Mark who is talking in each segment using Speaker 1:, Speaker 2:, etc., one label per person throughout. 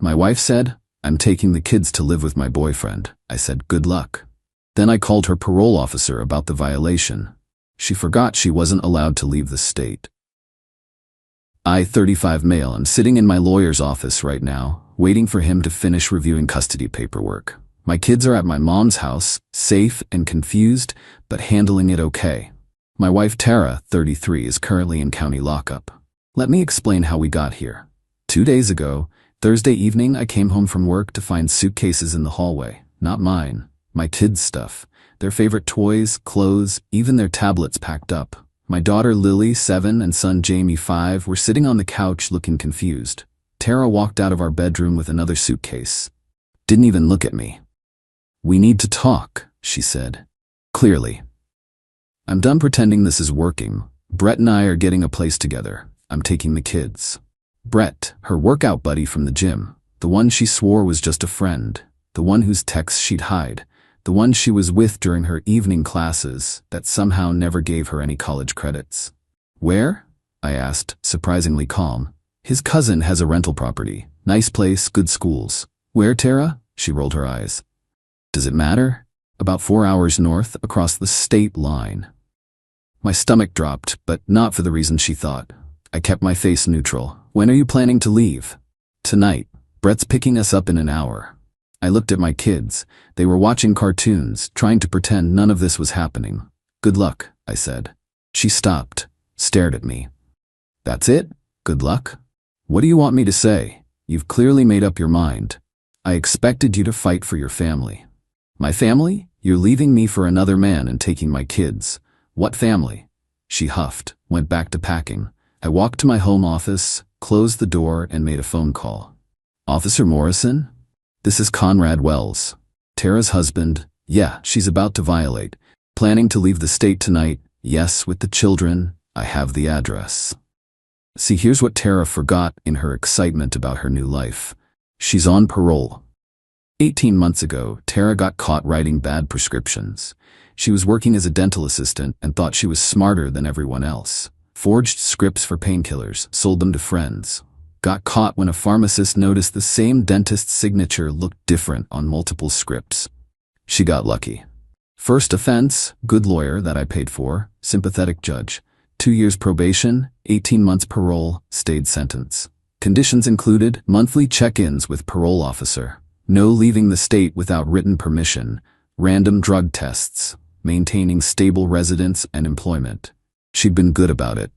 Speaker 1: My wife said, "I'm taking the kids to live with my boyfriend." I said, "Good luck." Then I called her parole officer about the violation. She forgot she wasn't allowed to leave the state. I, 35 male, am sitting in my lawyer's office right now, waiting for him to finish reviewing custody paperwork. My kids are at my mom's house, safe and confused, but handling it okay. My wife Tara, 33, is currently in county lockup. Let me explain how we got here. 2 days ago, Thursday evening, I came home from work to find suitcases in the hallway. Not mine, my kids' stuff. Their favorite toys, clothes, even their tablets packed up. My daughter Lily, 7, and son Jamie, 5, were sitting on the couch looking confused. Tara walked out of our bedroom with another suitcase. Didn't even look at me. "We need to talk," she said. Clearly. "I'm done pretending this is working. Brett and I are getting a place together. I'm taking the kids." Brett, her workout buddy from the gym, the one she swore was just a friend, the one whose texts she'd hide, the one she was with during her evening classes that somehow never gave her any college credits. "Where?" I asked, surprisingly calm. "His cousin has a rental property. Nice place, good schools." "Where, Tara?" She rolled her eyes. "Does it matter?" "About 4 hours north, across the state line." My stomach dropped, but not for the reason she thought. I kept my face neutral. "When are you planning to leave?" "Tonight. Brett's picking us up in an hour." I looked at my kids. They were watching cartoons, trying to pretend none of this was happening. "Good luck," I said. She stopped, stared at me. "That's it? Good luck? What do you want me to say? You've clearly made up your mind. I expected you to fight for your family." "My family? You're leaving me for another man and taking my kids. What family?" She huffed, went back to packing. I walked to my home office, closed the door, and made a phone call. "Officer Morrison? This is Conrad Wells. Tara's husband. Yeah, she's about to violate. Planning to leave the state tonight. Yes, with the children. I have the address." See, here's what Tara forgot in her excitement about her new life. She's on parole. 18 months ago, Tara got caught writing bad prescriptions. She was working as a dental assistant and thought she was smarter than everyone else. Forged scripts for painkillers, sold them to friends. Got caught when a pharmacist noticed the same dentist's signature looked different on multiple scripts. She got lucky. First offense, good lawyer that I paid for, sympathetic judge. 2 years probation, 18 months parole, stayed sentence. Conditions included monthly check-ins with parole officer, no leaving the state without written permission, random drug tests, maintaining stable residence and employment. She'd been good about it.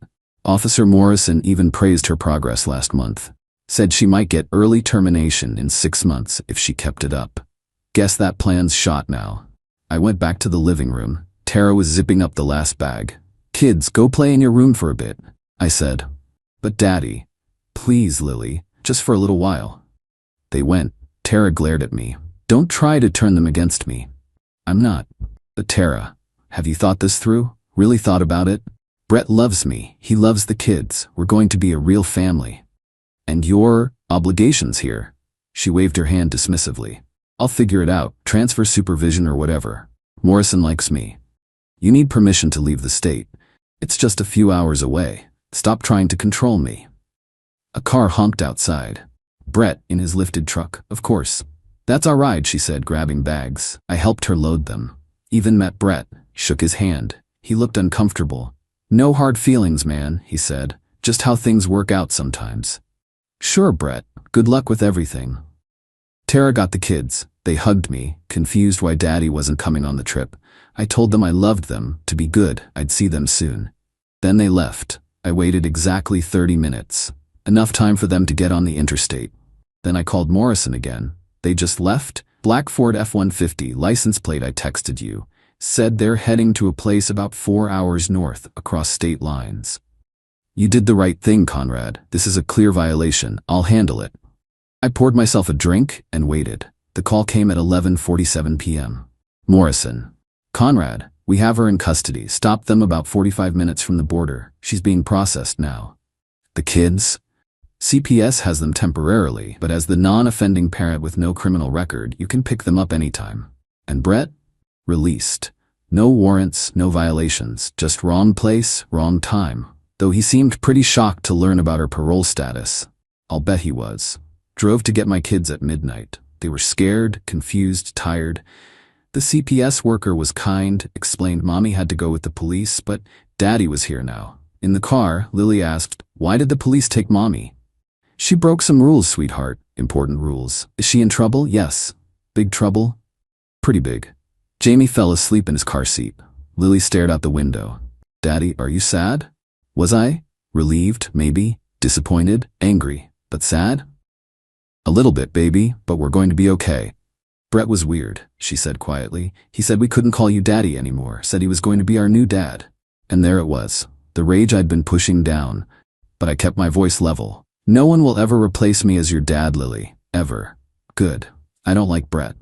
Speaker 1: Officer Morrison even praised her progress last month. Said she might get early termination in 6 months if she kept it up. Guess that plan's shot now. I went back to the living room. Tara was zipping up the last bag. "Kids, go play in your room for a bit," I said. "But Daddy." "Please, Lily, just for a little while." They went. Tara glared at me. "Don't try to turn them against me." "I'm not." "But Tara, have you thought this through? Really thought about it? Brett loves me. He loves the kids. We're going to be a real family. And your obligations here." She waved her hand dismissively. "I'll figure it out, transfer supervision or whatever. Morrison likes me. You need permission to leave the state. It's just a few hours away. Stop trying to control me." A car honked outside. Brett in his lifted truck, of course. "That's our ride," she said, grabbing bags. I helped her load them. Even met Brett, shook his hand. He looked uncomfortable. "No hard feelings, man," he said. "Just how things work out sometimes." "Sure, Brett. Good luck with everything." Tara got the kids. They hugged me, confused why Daddy wasn't coming on the trip. I told them I loved them, to be good, I'd see them soon. Then they left. I waited exactly 30 minutes. Enough time for them to get on the interstate. Then I called Morrison again. "They just left? Black Ford F-150, license plate I texted you. Said they're heading to a place about 4 hours north, across state lines." "You did the right thing, Conrad. This is a clear violation. I'll handle it." I poured myself a drink and waited. The call came at 11:47 p.m. "Morrison. Conrad, we have her in custody. Stopped them about 45 minutes from the border. She's being processed now." "The kids?" "CPS has them temporarily, but as the non-offending parent with no criminal record, you can pick them up anytime." "And Brett?" "Released. No warrants, no violations, just wrong place, wrong time." Though he seemed pretty shocked to learn about her parole status. I'll bet he was. Drove to get my kids at midnight. They were scared, confused, tired. The CPS worker was kind, explained Mommy had to go with the police, but Daddy was here now. In the car, Lily asked, "Why did the police take Mommy?" "She broke some rules, sweetheart. Important rules." "Is she in trouble?" "Yes." "Big trouble?" "Pretty big." Jamie fell asleep in his car seat. Lily stared out the window. "Daddy, are you sad?" Was I? Relieved, maybe. Disappointed, angry, but sad? "A little bit, baby, but we're going to be okay." "Brett was weird," she said quietly. "He said we couldn't call you Daddy anymore, said he was going to be our new dad." And there it was, the rage I'd been pushing down, but I kept my voice level. "No one will ever replace me as your dad, Lily. Ever." "Good. I don't like Brett."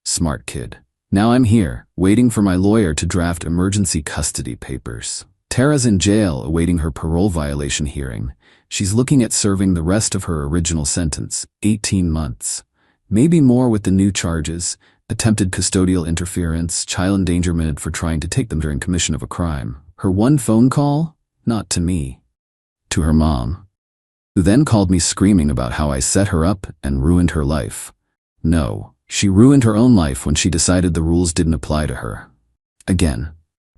Speaker 1: "Smart kid." Now I'm here, waiting for my lawyer to draft emergency custody papers. Tara's in jail awaiting her parole violation hearing. She's looking at serving the rest of her original sentence, 18 months. Maybe more with the new charges: attempted custodial interference, child endangerment for trying to take them during commission of a crime. Her one phone call? Not to me. To her mom, who then called me screaming about how I set her up and ruined her life. No, she ruined her own life when she decided the rules didn't apply to her. Again.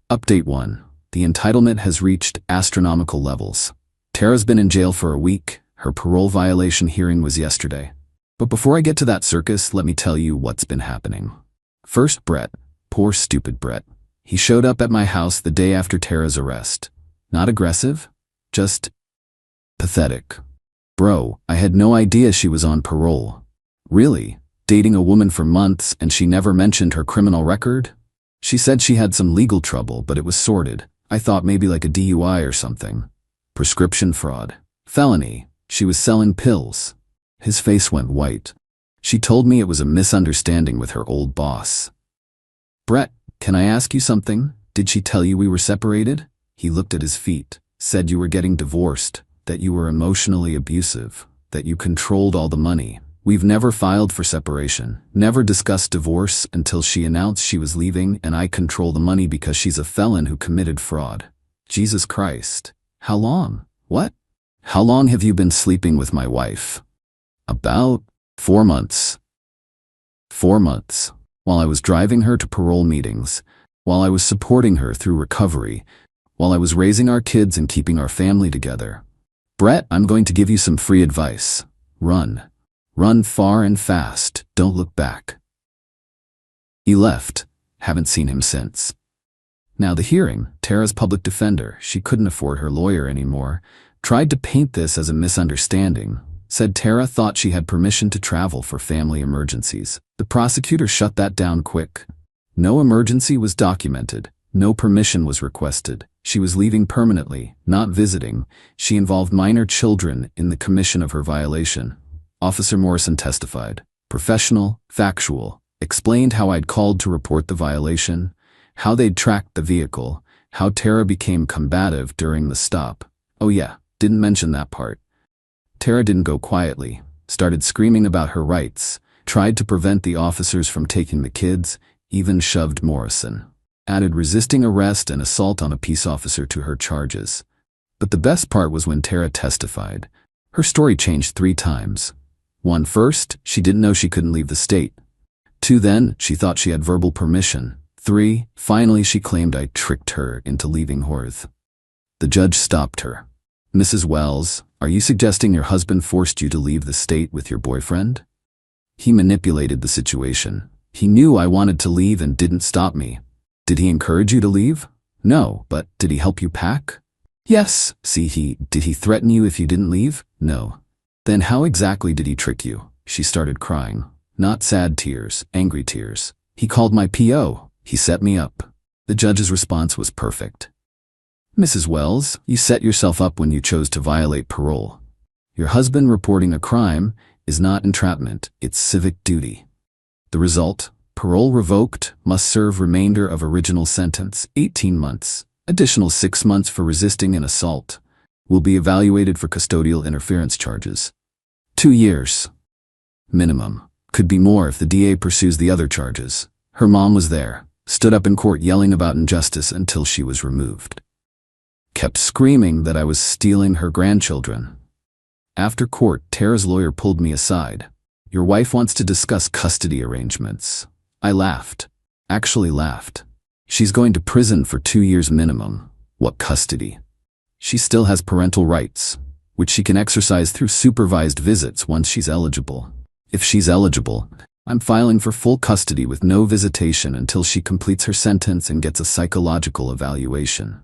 Speaker 1: Update 1. The entitlement has reached astronomical levels. Tara's been in jail for a week. Her parole violation hearing was yesterday. But before I get to that circus, let me tell you what's been happening. First, Brett. Poor stupid Brett. He showed up at my house the day after Tara's arrest. Not aggressive, just pathetic. "Bro, I had no idea she was on parole." "Really? Dating a woman for months and she never mentioned her criminal record?" "She said she had some legal trouble, but it was sorted. I thought maybe like a DUI or something." "Prescription fraud. Felony. She was selling pills." His face went white. "She told me it was a misunderstanding with her old boss." "Brett, can I ask you something? Did she tell you we were separated?" He looked at his feet. "Said you were getting divorced, that you were emotionally abusive, that you controlled all the money. We've never filed for separation, never discussed divorce until she announced she was leaving, and I control the money because she's a felon who committed fraud." Jesus Christ. "How long?" "What? How long have you been sleeping with my wife?" "About 4 months. 4 months. While I was driving her to parole meetings, while I was supporting her through recovery, while I was raising our kids and keeping our family together. Brett, I'm going to give you some free advice. Run. Run far and fast. Don't look back." He left. Haven't seen him since. Now the hearing, Tara's public defender, she couldn't afford her lawyer anymore, tried to paint this as a misunderstanding. Said Tara thought she had permission to travel for family emergencies. The prosecutor shut that down quick. No emergency was documented. No permission was requested. She was leaving permanently, not visiting. She involved minor children in the commission of her violation. Officer Morrison testified. Professional, factual. Explained how I'd called to report the violation, how they'd tracked the vehicle, how Tara became combative during the stop. Oh yeah, didn't mention that part. Tara didn't go quietly. Started screaming about her rights. Tried to prevent the officers from taking the kids. Even shoved Morrison. Added resisting arrest and assault on a peace officer to her charges. But the best part was when Tara testified. Her story changed 3 times. 1, first, she didn't know she couldn't leave the state. 2, then, she thought she had verbal permission. 3, finally she claimed I tricked her into leaving Horth. The judge stopped her. "Mrs. Wells, are you suggesting your husband forced you to leave the state with your boyfriend?" "He manipulated the situation. He knew I wanted to leave and didn't stop me." "Did he encourage you to leave?" "No, but did he help you pack?" "Yes." Did he threaten you if you didn't leave?" "No." "Then how exactly did he trick you?" She started crying. Not sad tears, angry tears. "He called my PO. He set me up." The judge's response was perfect. "Mrs. Wells, you set yourself up when you chose to violate parole. Your husband reporting a crime is not entrapment, it's civic duty. The result? Parole revoked, must serve remainder of original sentence, 18 months, additional 6 months for resisting an assault. Will be evaluated for custodial interference charges. 2 years. Minimum. Could be more if the DA pursues the other charges." Her mom was there, stood up in court yelling about injustice until she was removed. Kept screaming that I was stealing her grandchildren. After court, Tara's lawyer pulled me aside. Your wife wants to discuss custody arrangements. I laughed. Actually laughed. She's going to prison for 2 years minimum. What custody? She still has parental rights, which she can exercise through supervised visits once she's eligible. If she's eligible, I'm filing for full custody with no visitation until she completes her sentence and gets a psychological evaluation.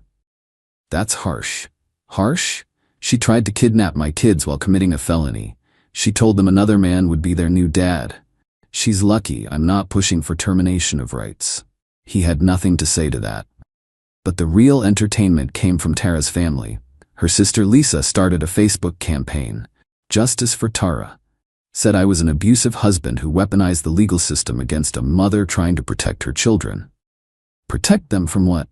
Speaker 1: That's harsh. Harsh? She tried to kidnap my kids while committing a felony. She told them another man would be their new dad. She's lucky I'm not pushing for termination of rights. He had nothing to say to that. But the real entertainment came from Tara's family. Her sister Lisa started a Facebook campaign, Justice for Tara. Said I was an abusive husband who weaponized the legal system against a mother trying to protect her children. Protect them from what?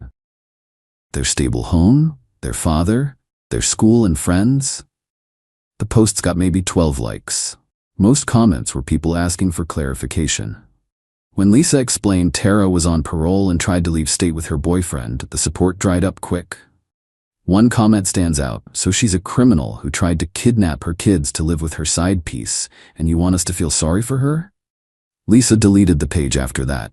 Speaker 1: Their stable home? Their father? Their school and friends? The posts got maybe 12 likes. Most comments were people asking for clarification. When Lisa explained Tara was on parole and tried to leave state with her boyfriend, the support dried up quick. One comment stands out: so she's a criminal who tried to kidnap her kids to live with her side piece, and you want us to feel sorry for her? Lisa deleted the page after that.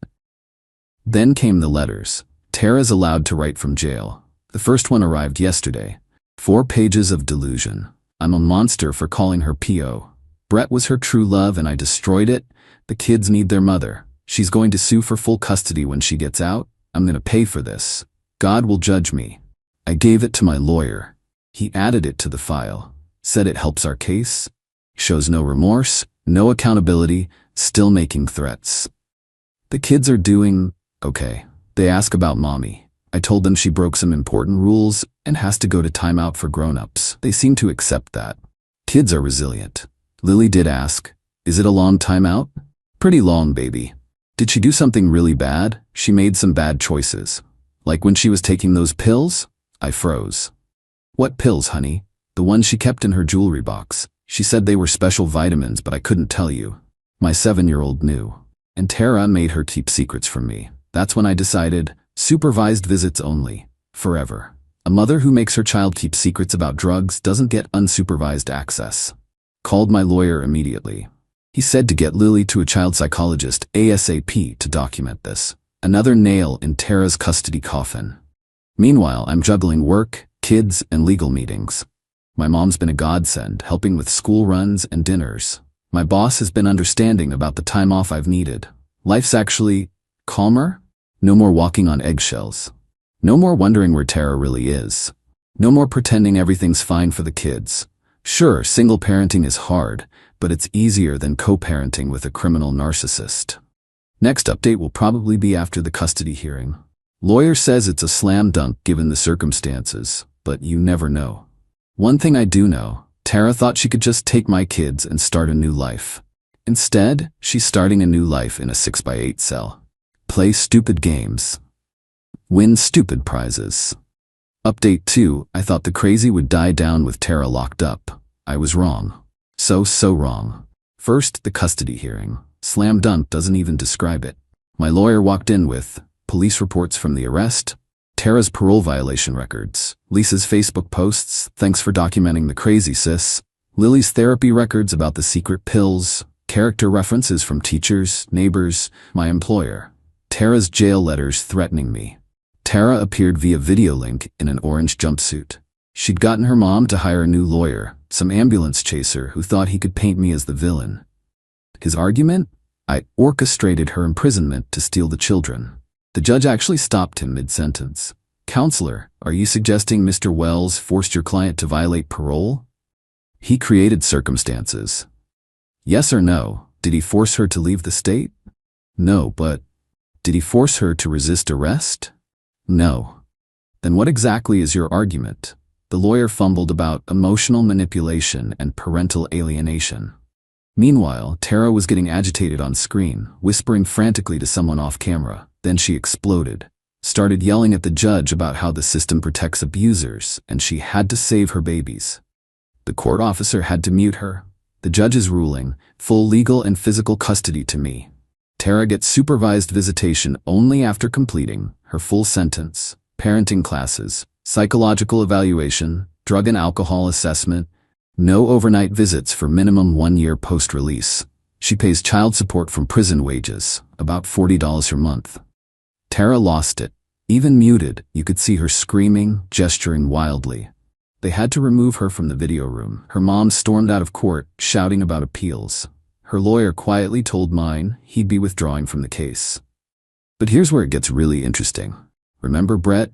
Speaker 1: Then came the letters. Tara's allowed to write from jail. The first one arrived yesterday. 4 pages of delusion. I'm a monster for calling her P.O. Brett was her true love and I destroyed it. The kids need their mother. She's going to sue for full custody when she gets out. I'm going to pay for this. God will judge me. I gave it to my lawyer. He added it to the file. Said it helps our case. Shows no remorse, no accountability, still making threats. The kids are doing okay. They ask about mommy. I told them she broke some important rules and has to go to timeout for grown-ups. They seem to accept that. Kids are resilient. Lily did ask, is it a long timeout? Pretty long, baby. Did she do something really bad? She made some bad choices. Like when she was taking those pills? I froze. What pills, honey? The ones she kept in her jewelry box. She said they were special vitamins, but I couldn't tell you. My 7-year-old knew. And Tara made her keep secrets from me. That's when I decided, supervised visits only. Forever. A mother who makes her child keep secrets about drugs doesn't get unsupervised access. Called my lawyer immediately. He said to get Lily to a child psychologist ASAP to document this. Another nail in Tara's custody coffin. Meanwhile, I'm juggling work, kids, and legal meetings. My mom's been a godsend, helping with school runs and dinners. My boss has been understanding about the time off I've needed. Life's actually calmer. No more walking on eggshells. No more wondering where Tara really is. No more pretending everything's fine for the kids. Sure, single parenting is hard, but it's easier than co-parenting with a criminal narcissist. Next update will probably be after the custody hearing. Lawyer says it's a slam dunk given the circumstances, but you never know. One thing I do know, Tara thought she could just take my kids and start a new life. Instead, she's starting a new life in a 6x8 cell. Play stupid games. Win stupid prizes. Update 2, I thought the crazy would die down with Tara locked up. I was wrong. So wrong. First, the custody hearing. Slam dunk doesn't even describe it. My lawyer walked in with police reports from the arrest, Tara's parole violation records, Lisa's Facebook posts, thanks for documenting the crazy sis, Lily's therapy records about the secret pills, character references from teachers, neighbors, my employer, Tara's jail letters threatening me. Tara appeared via video link in an orange jumpsuit. She'd gotten her mom to hire a new lawyer, some ambulance chaser who thought he could paint me as the villain. His argument? I orchestrated her imprisonment to steal the children. The judge actually stopped him mid-sentence. Counselor, are you suggesting Mr. Wells forced your client to violate parole? He created circumstances. Yes or no? Did he force her to leave the state? No, but did he force her to resist arrest? No. Then what exactly is your argument? The lawyer fumbled about emotional manipulation and parental alienation. Meanwhile, Tara was getting agitated on screen, whispering frantically to someone off camera. Then she exploded, started yelling at the judge about how the system protects abusers and she had to save her babies. The court officer had to mute her. The judge's ruling, full legal and physical custody to me. Tara gets supervised visitation only after completing her full sentence, parenting classes, psychological evaluation, drug and alcohol assessment, No overnight visits for minimum 1 year post-release. She pays child support from prison wages, about $40 per month. Tara lost it. Even muted, you could see her screaming, gesturing wildly. They had to remove her from the video room. Her mom stormed out of court, shouting about appeals. Her lawyer quietly told mine he'd be withdrawing from the case. But here's where it gets really interesting. Remember Brett?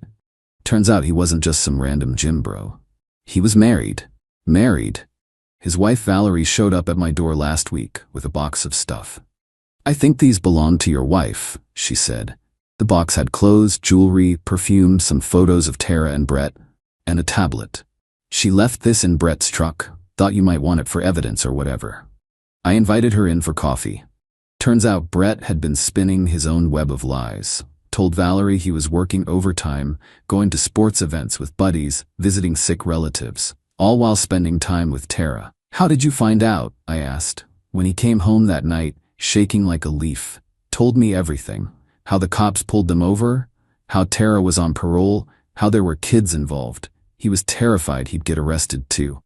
Speaker 1: Turns out he wasn't just some random gym bro. He was married. Married. His wife Valerie showed up at my door last week with a box of stuff. "I think these belong to your wife," she said. The box had clothes, jewelry, perfume, some photos of Tara and Brett, and a tablet. "She left this in Brett's truck. Thought you might want it for evidence or whatever." I invited her in for coffee. Turns out Brett had been spinning his own web of lies. Told Valerie he was working overtime, going to sports events with buddies, visiting sick relatives, all while spending time with Tara. "How did you find out?" I asked. When he came home that night, shaking like a leaf, told me everything. How the cops pulled them over, how Tara was on parole, how there were kids involved. He was terrified he'd get arrested too.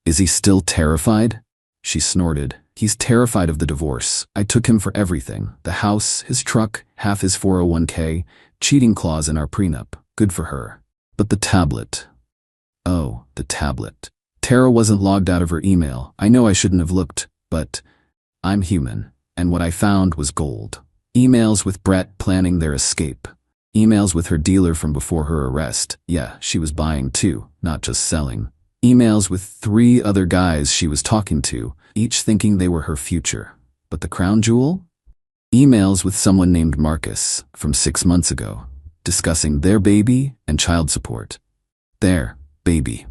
Speaker 1: "Is he still terrified?" She snorted. "He's terrified of the divorce. I took him for everything. The house, his truck, half his 401k, cheating clause in our prenup. Good for her. But the tablet." Oh, the tablet. Tara wasn't logged out of her email. I know I shouldn't have looked, but I'm human, and what I found was gold. Emails with Brett planning their escape. Emails with her dealer from before her arrest. Yeah, she was buying too, not just selling. Emails with 3 other guys she was talking to, each thinking they were her future. But the crown jewel? Emails with someone named Marcus from 6 months ago, discussing their baby and child support. Their baby.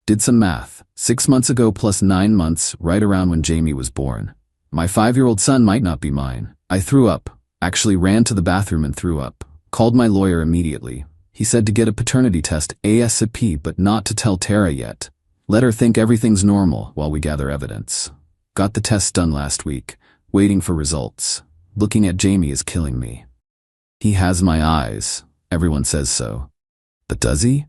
Speaker 1: Did some math. 6 months ago plus 9 months, right around when Jamie was born. My 5-year-old son might not be mine. I threw up. Actually ran to the bathroom and threw up. Called my lawyer immediately. He said to get a paternity test ASAP but not to tell Tara yet. Let her think everything's normal while we gather evidence. Got the test done last week. Waiting for results. Looking at Jamie is killing me. He has my eyes. Everyone says so. But does he?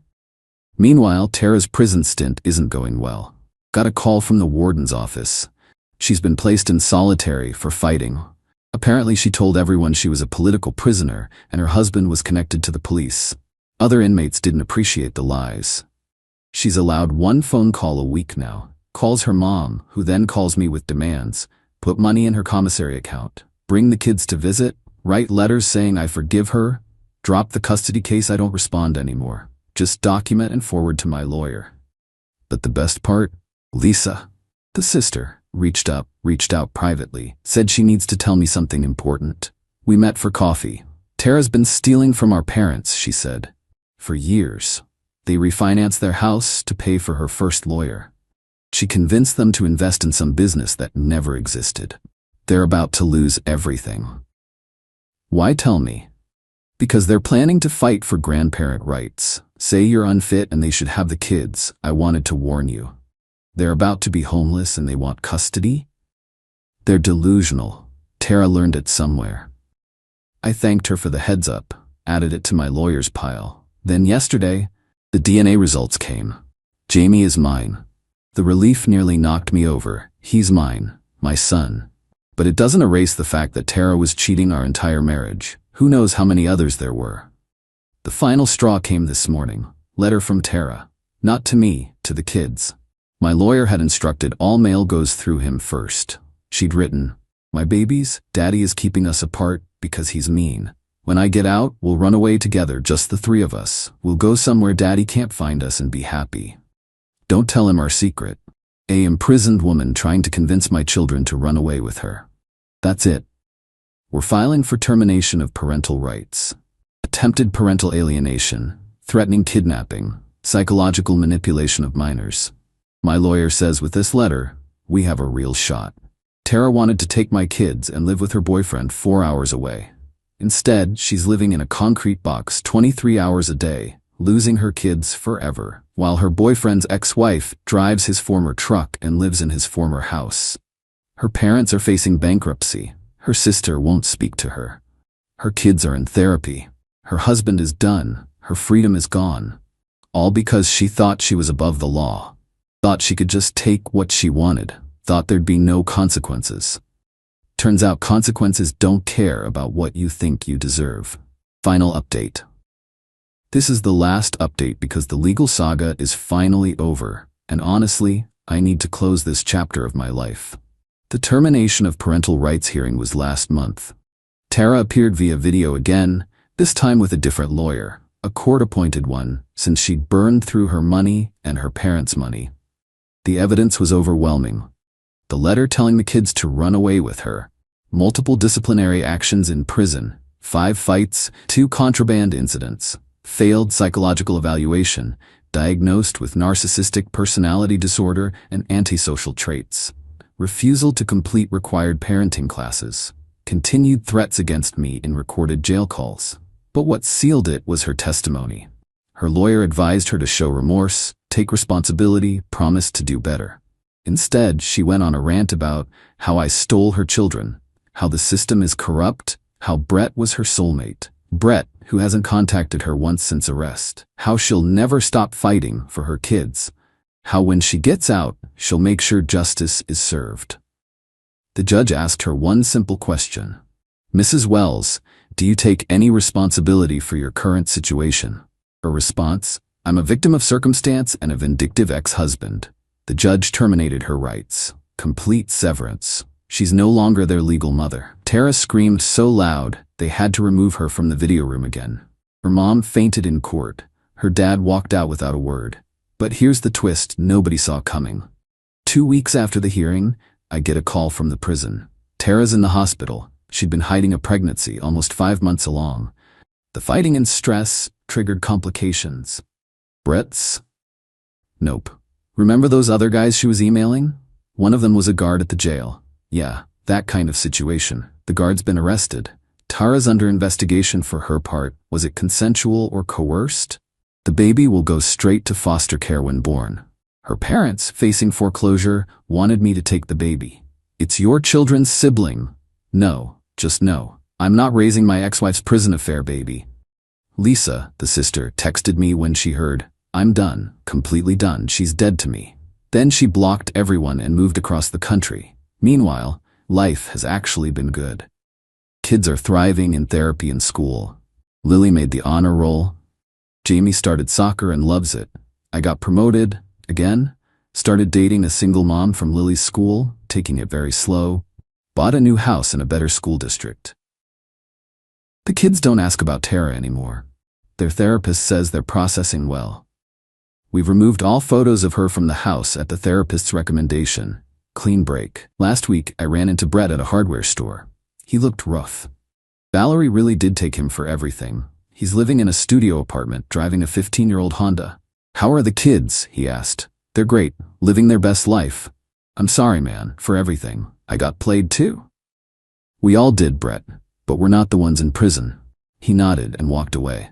Speaker 1: Meanwhile, Tara's prison stint isn't going well. Got a call from the warden's office. She's been placed in solitary for fighting. Apparently she told everyone she was a political prisoner and her husband was connected to the police. Other inmates didn't appreciate the lies. She's allowed 1 phone call a week now. Calls her mom, who then calls me with demands. Put money in her commissary account. Bring the kids to visit. Write letters saying I forgive her. Drop the custody case, I don't respond anymore. Just document and forward to my lawyer. But the best part? Lisa, the sister, reached out privately, said she needs to tell me something important. We met for coffee. Tara's been stealing from our parents, she said. For years. They refinanced their house to pay for her first lawyer. She convinced them to invest in some business that never existed. They're about to lose everything. Why tell me? Because they're planning to fight for grandparent rights. Say you're unfit and they should have the kids. I wanted to warn you. They're about to be homeless and they want custody? They're delusional. Tara learned it somewhere. I thanked her for the heads up, added it to my lawyer's pile. Then yesterday, the DNA results came. Jamie is mine. The relief nearly knocked me over. He's mine, my son. But it doesn't erase the fact that Tara was cheating our entire marriage. Who knows how many others there were. The final straw came this morning. Letter from Tara. Not to me, to the kids. My lawyer had instructed all mail goes through him first. She'd written, "My babies, Daddy is keeping us apart because he's mean. When I get out, we'll run away together, just the 3 of us. We'll go somewhere Daddy can't find us and be happy. Don't tell him our secret. A imprisoned woman trying to convince my children to run away with her." That's it. We're filing for termination of parental rights. Attempted parental alienation, threatening kidnapping, psychological manipulation of minors. My lawyer says with this letter, we have a real shot. Tara wanted to take my kids and live with her boyfriend 4 hours away. Instead, she's living in a concrete box 23 hours a day, losing her kids forever, while her boyfriend's ex-wife drives his former truck and lives in his former house. Her parents are facing bankruptcy. Her sister won't speak to her. Her kids are in therapy. Her husband is done. Her freedom is gone. All because she thought she was above the law. Thought she could just take what she wanted. Thought there'd be no consequences. Turns out consequences don't care about what you think you deserve. Final update. This is the last update because the legal saga is finally over, and honestly, I need to close this chapter of my life. The termination of parental rights hearing was last month. Tara appeared via video again, this time with a different lawyer, a court-appointed one, since she'd burned through her money and her parents' money. The evidence was overwhelming. The letter telling the kids to run away with her, multiple disciplinary actions in prison, 5 fights, 2 contraband incidents, failed psychological evaluation, diagnosed with narcissistic personality disorder and antisocial traits, refusal to complete required parenting classes, continued threats against me in recorded jail calls. But what sealed it was her testimony. Her lawyer advised her to show remorse, take responsibility, promise to do better. Instead, she went on a rant about how I stole her children, how the system is corrupt, how Brett was her soulmate. Brett, who hasn't contacted her once since arrest. How she'll never stop fighting for her kids. How when she gets out, she'll make sure justice is served. The judge asked her one simple question. Mrs. Wells, do you take any responsibility for your current situation? Her response, I'm a victim of circumstance and a vindictive ex-husband. The judge terminated her rights. Complete severance. She's no longer their legal mother. Tara screamed so loud, they had to remove her from the video room again. Her mom fainted in court. Her dad walked out without a word. But here's the twist nobody saw coming. 2 weeks after the hearing, I get a call from the prison. Tara's in the hospital. She'd been hiding a pregnancy almost 5 months along. The fighting and stress triggered complications. Brett's? Nope. Remember those other guys she was emailing? One of them was a guard at the jail. Yeah, that kind of situation. The guard's been arrested. Tara's under investigation for her part. Was it consensual or coerced? The baby will go straight to foster care when born. Her parents, facing foreclosure, wanted me to take the baby. It's your children's sibling. No, just no. I'm not raising my ex-wife's prison affair baby. Lisa, the sister, texted me when she heard, I'm done, completely done, she's dead to me. Then she blocked everyone and moved across the country. Meanwhile, life has actually been good. Kids are thriving in therapy and school. Lily made the honor roll. Jamie started soccer and loves it. I got promoted, again, started dating a single mom from Lily's school, taking it very slow, bought a new house in a better school district. The kids don't ask about Tara anymore. Their therapist says they're processing well. We've removed all photos of her from the house at the therapist's recommendation. Clean break. Last week, I ran into Brett at a hardware store. He looked rough. Valerie really did take him for everything. He's living in a studio apartment, driving a 15-year-old Honda. How are the kids? He asked. They're great, living their best life. I'm sorry, man, for everything. I got played too. We all did, Brett, but we're not the ones in prison. He nodded and walked away.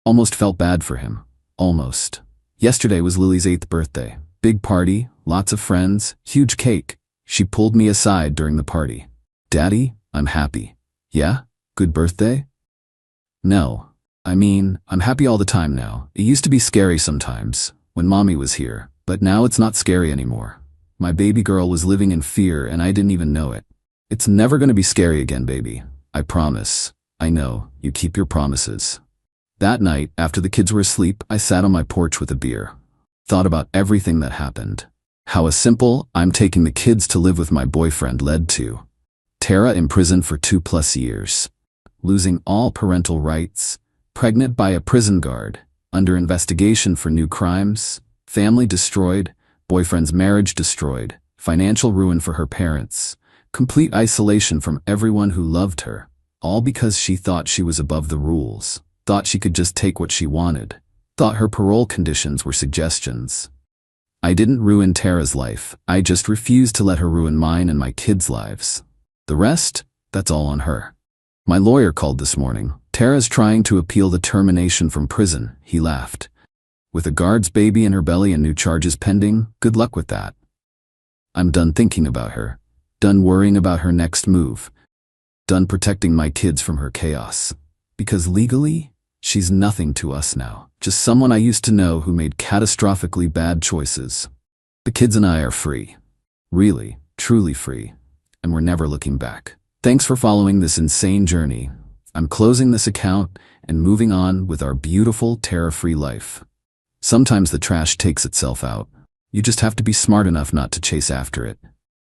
Speaker 1: Almost felt bad for him. Almost. Yesterday was Lily's 8th birthday. Big party, lots of friends, huge cake. She pulled me aside during the party. Daddy, I'm happy. Yeah? Good birthday? No. I mean, I'm happy all the time now. It used to be scary sometimes, when Mommy was here, but now it's not scary anymore. My baby girl was living in fear and I didn't even know it. It's never gonna be scary again, baby. I promise. I know, you keep your promises. That night, after the kids were asleep, I sat on my porch with a beer. Thought about everything that happened. How a simple, I'm taking the kids to live with my boyfriend led to Tara in prison for 2+ years. Losing all parental rights. Pregnant by a prison guard. Under investigation for new crimes. Family destroyed. Boyfriend's marriage destroyed. Financial ruin for her parents. Complete isolation from everyone who loved her. All because she thought she was above the rules. Thought she could just take what she wanted. Thought her parole conditions were suggestions. I didn't ruin Tara's life. I just refused to let her ruin mine and my kids' lives. The rest, that's all on her. My lawyer called this morning. Tara's trying to appeal the termination from prison. He laughed. With a guard's baby in her belly and new charges pending, good luck with that. I'm done thinking about her. Done worrying about her next move. Done protecting my kids from her chaos. Because legally, she's nothing to us now. Just someone I used to know who made catastrophically bad choices. The kids and I are free. Really, truly free. And we're never looking back. Thanks for following this insane journey. I'm closing this account and moving on with our beautiful, terror-free life. Sometimes the trash takes itself out. You just have to be smart enough not to chase after it.